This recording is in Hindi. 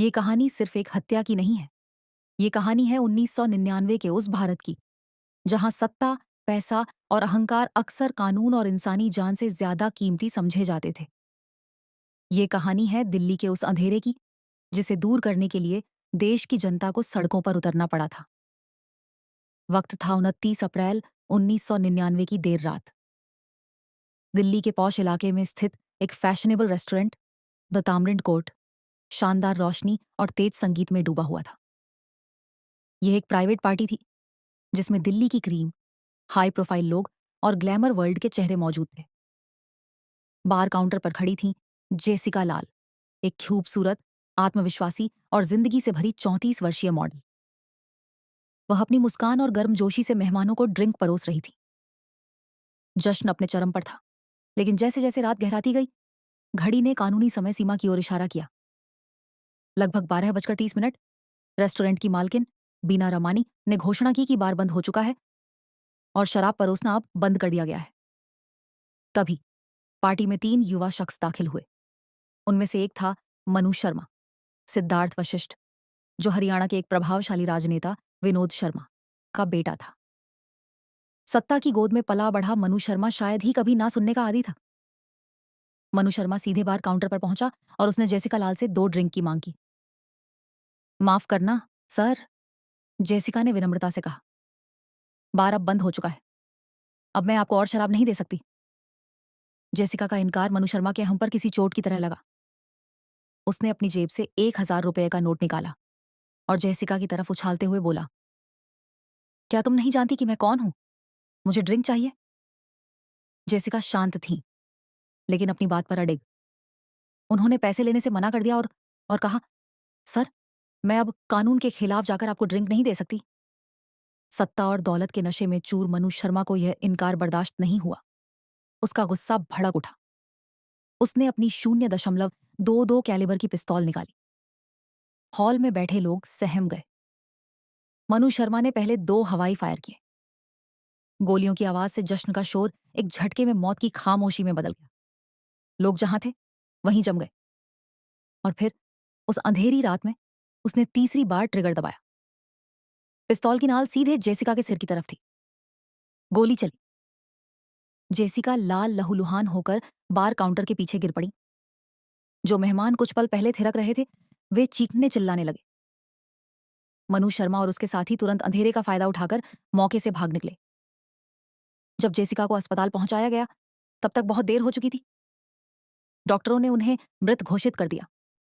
ये कहानी सिर्फ एक हत्या की नहीं है। ये कहानी है 1999 के उस भारत की, जहां सत्ता, पैसा और अहंकार अक्सर कानून और इंसानी जान से ज्यादा कीमती समझे जाते थे। ये कहानी है दिल्ली के उस अंधेरे की, जिसे दूर करने के लिए देश की जनता को सड़कों पर उतरना पड़ा था। वक्त था 29 अप्रैल 1999 की देर रात। दिल्ली के पॉश इलाके में स्थित एक फैशनेबल रेस्टोरेंट, द तामरिंड कोर्ट, शानदार रोशनी और तेज संगीत में डूबा हुआ था। यह एक प्राइवेट पार्टी थी, जिसमें दिल्ली की क्रीम, हाई प्रोफाइल लोग और ग्लैमर वर्ल्ड के चेहरे मौजूद थे। बार काउंटर पर खड़ी थी जेसिका लाल, एक खूबसूरत, आत्मविश्वासी और जिंदगी से भरी 34 वर्षीय मॉडल। वह अपनी मुस्कान और गर्मजोशी से मेहमानों को ड्रिंक परोस रही थी। जश्न अपने चरम पर था, लेकिन जैसे जैसे रात गहराती गई, घड़ी ने कानूनी समय सीमा की ओर इशारा किया। लगभग 12:30 रेस्टोरेंट की मालकिन बीना रमानी ने घोषणा की कि बार बंद हो चुका है और शराब परोसना अब बंद कर दिया गया है। तभी पार्टी में 3 युवा शख्स दाखिल हुए। उनमें से एक था मनु शर्मा, सिद्धार्थ वशिष्ठ, जो हरियाणा के एक प्रभावशाली राजनेता विनोद शर्मा का बेटा था। सत्ता की गोद में पला बढ़ा मनु शर्मा शायद ही कभी ना सुनने का आदी था। मनु शर्मा सीधे बार काउंटर पर पहुंचा और उसने जेसिका लाल से 2 ड्रिंक की मांग की। माफ करना सर, जेसिका ने विनम्रता से कहा, बार अब बंद हो चुका है। अब मैं आपको और शराब नहीं दे सकती। जेसिका का इनकार मनु शर्मा के हम पर किसी चोट की तरह लगा। उसने अपनी जेब से 1,000 रुपए का नोट निकाला और जेसिका की तरफ उछालते हुए बोला, क्या तुम नहीं जानती कि मैं कौन हूं? मुझे ड्रिंक चाहिए। जेसिका शांत थी, लेकिन अपनी बात पर अडिग। उन्होंने पैसे लेने से मना कर दिया और कहा, सर, मैं अब कानून के खिलाफ जाकर आपको ड्रिंक नहीं दे सकती। सत्ता और दौलत के नशे में चूर मनु शर्मा को यह इनकार बर्दाश्त नहीं हुआ। उसका गुस्सा भड़क उठा। उसने अपनी 0.22 कैलिबर की पिस्तौल निकाली। हॉल में बैठे लोग सहम गए। मनु शर्मा ने पहले 2 हवाई फायर किए। गोलियों की आवाज से जश्न का शोर एक झटके में मौत की खामोशी में बदल गया। लोग जहां थे, वहीं जम गए। और फिर उस अंधेरी रात में उसने तीसरी बार ट्रिगर दबाया। पिस्तौल की नाल सीधे जेसिका के सिर की तरफ थी। गोली चली। जेसिका लाल लहूलुहान होकर बार काउंटर के पीछे गिर पड़ी। जो मेहमान कुछ पल पहले थिरक रहे थे, वे चीखने चिल्लाने लगे। मनु शर्मा और उसके साथी तुरंत अंधेरे का फायदा उठाकर मौके से भाग निकले। जब जेसिका को अस्पताल पहुंचाया गया, तब तक बहुत देर हो चुकी थी। डॉक्टरों ने उन्हें मृत घोषित कर दिया।